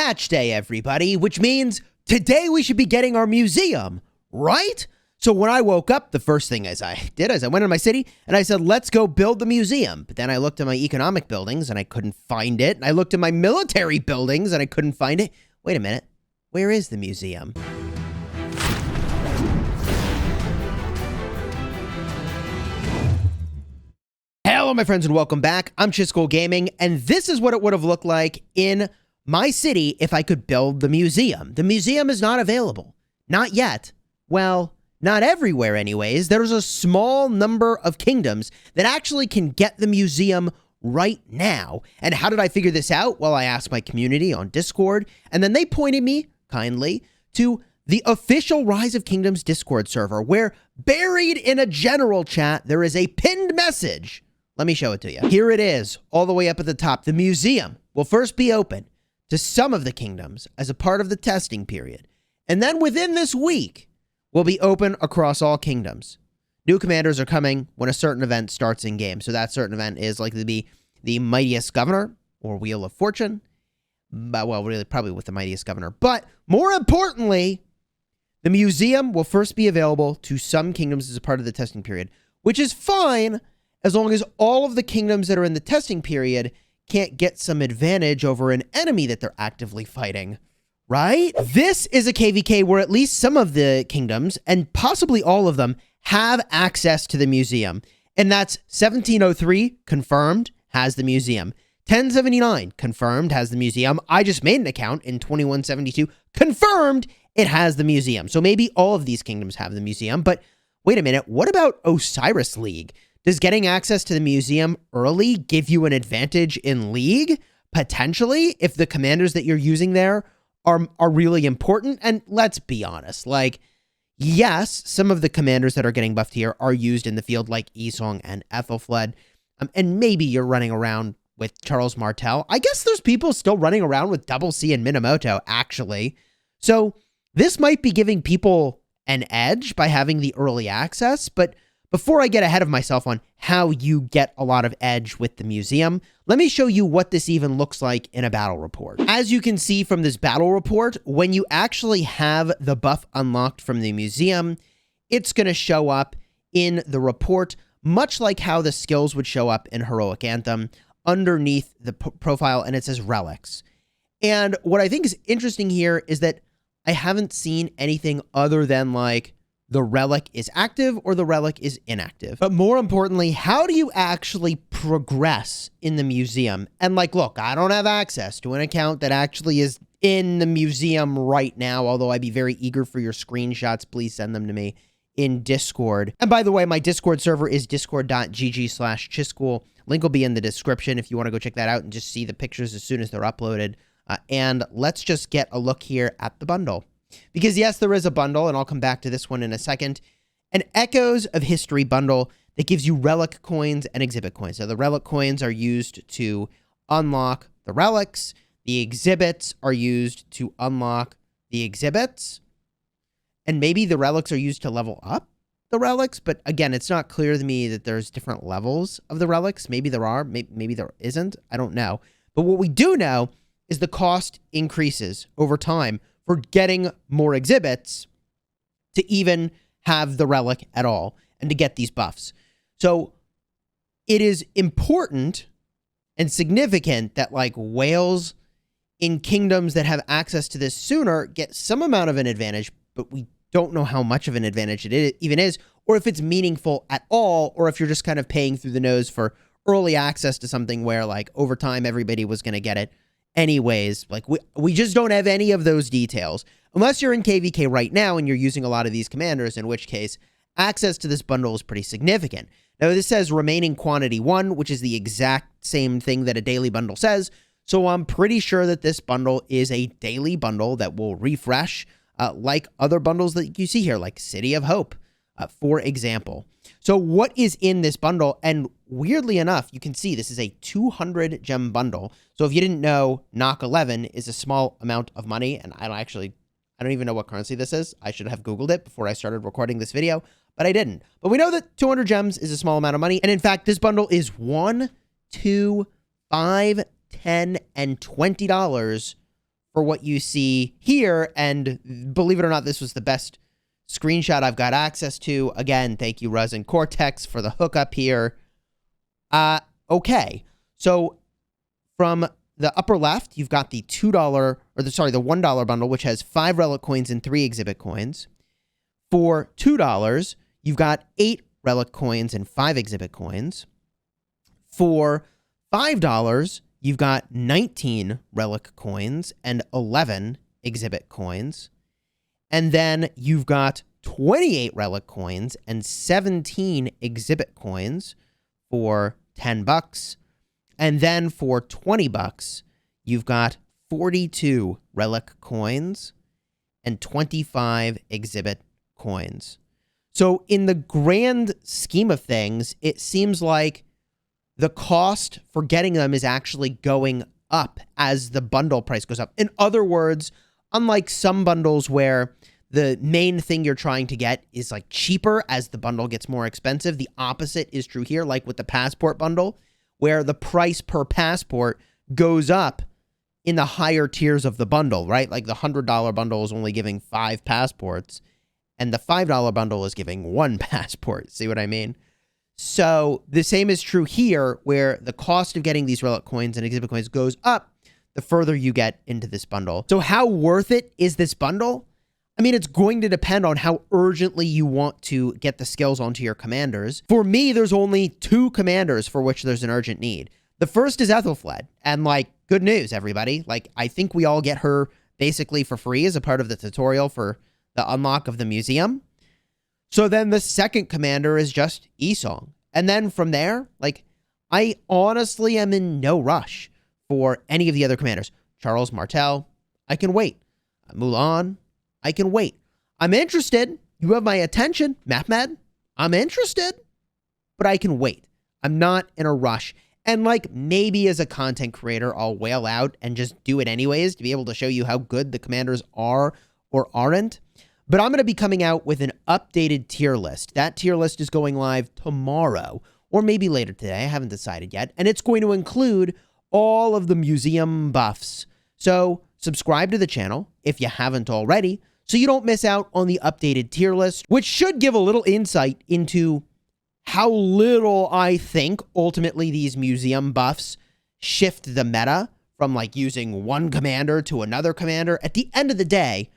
Patch Day, everybody, which means today we should be getting our museum, right? So when I woke up, the first thing I went in my city and I said, let's go build the museum. But then I looked at my economic buildings and I couldn't find it. And I looked at my military buildings and I couldn't find it. Wait a minute. Where is the museum? Hello, my friends, and welcome back. I'm Chisgule Gaming, and this is what it would have looked like in my city if I could build the museum. The museum is not available. Not yet. Well, not everywhere anyways. There's a small number of kingdoms that actually can get the museum right now. And how did I figure this out? Well, I asked my community on Discord, and then they pointed me, kindly, to the official Rise of Kingdoms Discord server, where buried in a general chat, there is a pinned message. Let me show it to you. Here it is, all the way up at the top. The museum will first be open to some of the kingdoms as a part of the testing period. And then within this week, will be open across all kingdoms. New commanders are coming when a certain event starts in game. So that certain event is likely to be the Mightiest Governor or Wheel of Fortune. Well, really, probably with the Mightiest Governor. But more importantly, the museum will first be available to some kingdoms as a part of the testing period, which is fine as long as all of the kingdoms that are in the testing period can't get some advantage over an enemy that they're actively fighting, right? This is a KVK where at least some of the kingdoms, and possibly all of them, have access to the museum. And that's 1703, confirmed, has the museum. 1079, confirmed, has the museum. I just made an account in 2172, confirmed, it has the museum. So maybe all of these kingdoms have the museum, but wait a minute, what about Osiris League? Does getting access to the museum early give you an advantage in League? Potentially, if the commanders that you're using there are really important. And let's be honest, like, yes, some of the commanders that are getting buffed here are used in the field, like Esong and Ethelfled. And maybe you're running around with Charles Martel. I guess there's people still running around with Double C and Minamoto, actually. So this might be giving people an edge by having the early access, but before I get ahead of myself on how you get a lot of edge with the museum, let me show you what this even looks like in a battle report. As you can see from this battle report, when you actually have the buff unlocked from the museum, it's going to show up in the report, much like how the skills would show up in Heroic Anthem underneath the profile, and it says relics. And what I think is interesting here is that I haven't seen anything other than like the relic is active or the relic is inactive. But more importantly, how do you actually progress in the museum? And like, look, I don't have access to an account that actually is in the museum right now, although I'd be very eager for your screenshots. Please send them to me in Discord. And by the way, my Discord server is discord.gg/Chisgule. Link will be in the description if you want to go check that out and just see the pictures as soon as they're uploaded. And let's just get a look here at the bundle. Because yes, there is a bundle, and I'll come back to this one in a second. An Echoes of History bundle that gives you relic coins and exhibit coins. So the relic coins are used to unlock the relics. The exhibits are used to unlock the exhibits. And maybe the relics are used to level up the relics. But again, it's not clear to me that there's different levels of the relics. Maybe there are, maybe there isn't. I don't know. But what we do know is the cost increases over time for getting more exhibits to even have the relic at all and to get these buffs. So it is important and significant that like whales in kingdoms that have access to this sooner get some amount of an advantage, but we don't know how much of an advantage it even is, or if it's meaningful at all, or if you're just kind of paying through the nose for early access to something where like over time everybody was going to get it anyways. Like we just don't have any of those details unless you're in KVK right now and you're using a lot of these commanders, in which case access to this bundle is pretty significant. Now this says remaining quantity 1, which is the exact same thing that a daily bundle says. So I'm pretty sure that this bundle is a daily bundle that will refresh like other bundles that you see here, like City of Hope, for example. So what is in this bundle? And weirdly enough, you can see this is a 200 gem bundle. So if you didn't know, Knock 11 is a small amount of money. And I don't even know what currency this is. I should have Googled it before I started recording this video, but I didn't. But we know that 200 gems is a small amount of money. And in fact, this bundle is $1, $2, $5, $10, and $20 for what you see here. And believe it or not, this was the best screenshot I've got access to. Again, thank you, Resin Cortex, for the hookup here. Okay. So from the upper left, you've got the $2, the $1 bundle, which has 5 relic coins and 3 exhibit coins. For $2, you've got 8 relic coins and 5 exhibit coins. For $5, you've got 19 relic coins and 11 exhibit coins. And then you've got 28 relic coins and 17 exhibit coins for $10. And then for $20, you've got 42 relic coins and 25 exhibit coins. So in the grand scheme of things, it seems like the cost for getting them is actually going up as the bundle price goes up. In other words, unlike some bundles where the main thing you're trying to get is like cheaper as the bundle gets more expensive, the opposite is true here, like with the passport bundle, where the price per passport goes up in the higher tiers of the bundle, right? Like the $100 bundle is only giving 5 passports, and the $5 bundle is giving 1 passport. See what I mean? So the same is true here, where the cost of getting these relic coins and exhibit coins goes up the further you get into this bundle. So how worth it is this bundle? I mean, it's going to depend on how urgently you want to get the skills onto your commanders. For me, there's only 2 commanders for which there's an urgent need. The first is Ethelfled, and like, good news, everybody. Like, I think we all get her basically for free as a part of the tutorial for the unlock of the museum. So then the second commander is just Esong. And then from there, like, I honestly am in no rush for any of the other commanders. Charles Martel, I can wait. Mulan, I can wait. I'm interested. You have my attention. Mehmed, I'm interested. But I can wait. I'm not in a rush. And like, maybe as a content creator, I'll wail out and just do it anyways to be able to show you how good the commanders are or aren't. But I'm going to be coming out with an updated tier list. That tier list is going live tomorrow, or maybe later today. I haven't decided yet. And it's going to include all of the museum buffs. So subscribe to the channel if you haven't already, so you don't miss out on the updated tier list, which should give a little insight into how little I think ultimately these museum buffs shift the meta from like using one commander to another commander. At the end of the day,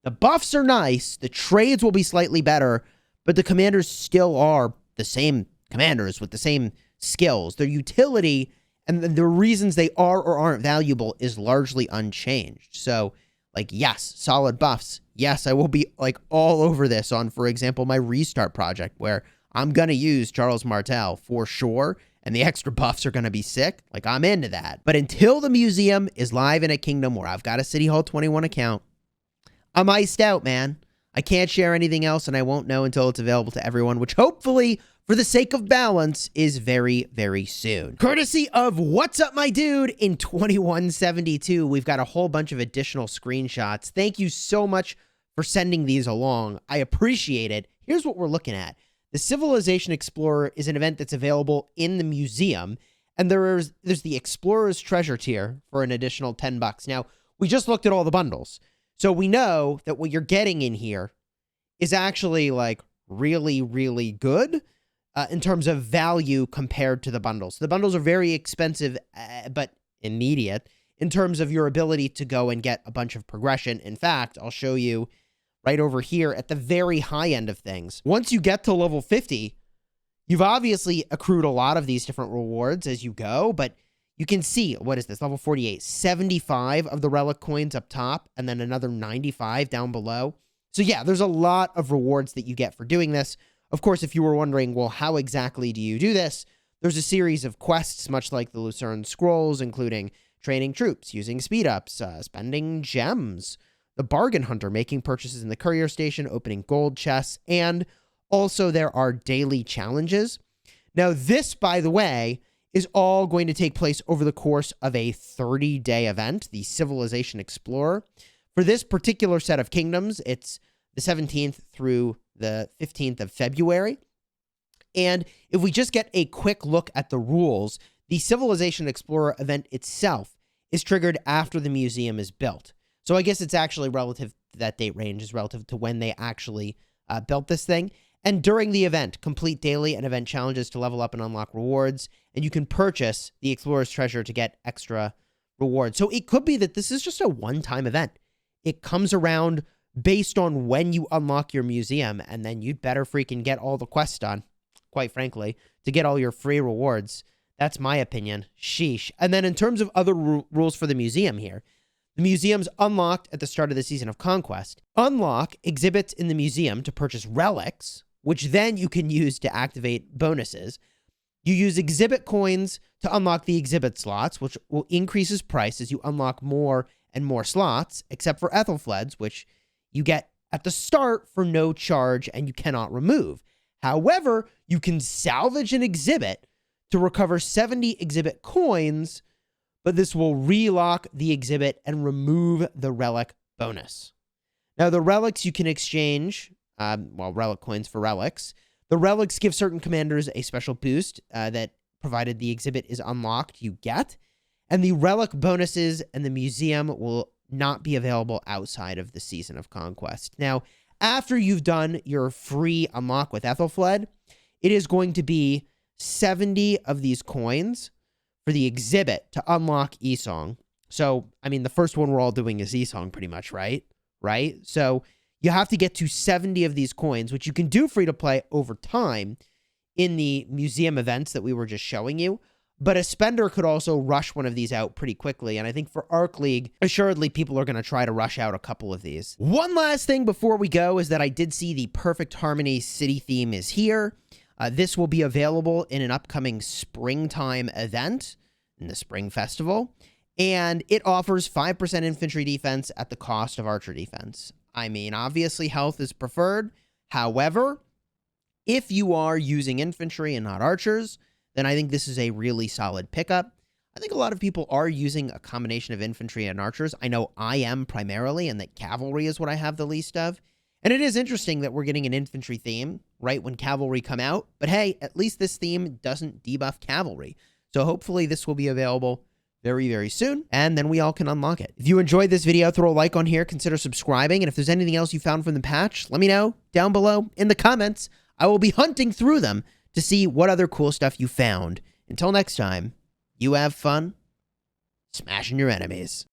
the buffs are nice, the trades will be slightly better, but the commanders still are the same commanders with the same skills. Their utility and the reasons they are or aren't valuable is largely unchanged. So, like, yes, solid buffs. Yes, I will be like all over this on, for example, my restart project, where I'm going to use Charles Martel for sure, and the extra buffs are going to be sick. Like, I'm into that. But until the museum is live in a kingdom where I've got a City Hall 21 account, I'm iced out, man. I can't share anything else, and I won't know until it's available to everyone, which hopefully, for the sake of balance, is very, very soon. Courtesy of What's Up, My Dude in 2172, we've got a whole bunch of additional screenshots. Thank you so much for sending these along. I appreciate it. Here's what we're looking at. The Civilization Explorer is an event that's available in the museum, and there's the Explorer's Treasure tier for an additional $10. Now, we just looked at all the bundles, so we know that what you're getting in here is actually like really, really good in terms of value compared to the bundles. The bundles are very expensive, but immediate in terms of your ability to go and get a bunch of progression. In fact, I'll show you right over here at the very high end of things. Once you get to level 50, you've obviously accrued a lot of these different rewards as you go, but you can see, what is this, level 48, 75 of the relic coins up top, and then another 95 down below. So yeah, there's a lot of rewards that you get for doing this. Of course, if you were wondering, well, how exactly do you do this? There's a series of quests, much like the Lucerne Scrolls, including training troops, using speed-ups, spending gems, the bargain hunter, making purchases in the courier station, opening gold chests, and also there are daily challenges. Now, this, by the way, is all going to take place over the course of a 30-day event, the Civilization Explorer. For this particular set of kingdoms, it's the 17th through the 15th of February. And if we just get a quick look at the rules, the Civilization Explorer event itself is triggered after the museum is built. So I guess it's actually relative, that date range is relative to when they actually built this thing. And during the event, complete daily and event challenges to level up and unlock rewards. And you can purchase the Explorer's Treasure to get extra rewards. So it could be that this is just a one-time event. It comes around based on when you unlock your museum, and then you'd better freaking get all the quests done, quite frankly, to get all your free rewards. That's my opinion. Sheesh. And then in terms of other rules for the museum here, the museum's unlocked at the start of the Season of Conquest. Unlock exhibits in the museum to purchase relics, which then you can use to activate bonuses. You use exhibit coins to unlock the exhibit slots, which will increase its price as you unlock more and more slots, except for Ethelfled's, which you get at the start for no charge and you cannot remove. However, you can salvage an exhibit to recover 70 exhibit coins, but this will relock the exhibit and remove the relic bonus. Now, the relics you can exchange, relic coins for relics. The relics give certain commanders a special boost that, provided the exhibit is unlocked, you get. And the relic bonuses and the museum will not be available outside of the Season of Conquest. Now, after you've done your free unlock with Ethelfled, it is going to be 70 of these coins for the exhibit to unlock Esong. So, I mean, the first one we're all doing is Esong pretty much, right? Right? So you have to get to 70 of these coins, which you can do free to play over time in the museum events that we were just showing you. But a spender could also rush one of these out pretty quickly. And I think for Arc League, assuredly, people are going to try to rush out a couple of these. One last thing before we go is that I did see the Perfect Harmony city theme is here. This will be available in an upcoming springtime event in the Spring Festival. And it offers 5% infantry defense at the cost of archer defense. I mean, obviously, health is preferred. However, if you are using infantry and not archers, then I think this is a really solid pickup. I think a lot of people are using a combination of infantry and archers. I know I am primarily, and that cavalry is what I have the least of. And it is interesting that we're getting an infantry theme right when cavalry come out. But hey, at least this theme doesn't debuff cavalry. So hopefully this will be available very, very soon, and then we all can unlock it. If you enjoyed this video, throw a like on here, consider subscribing, and if there's anything else you found from the patch, let me know down below in the comments. I will be hunting through them to see what other cool stuff you found. Until next time, you have fun smashing your enemies.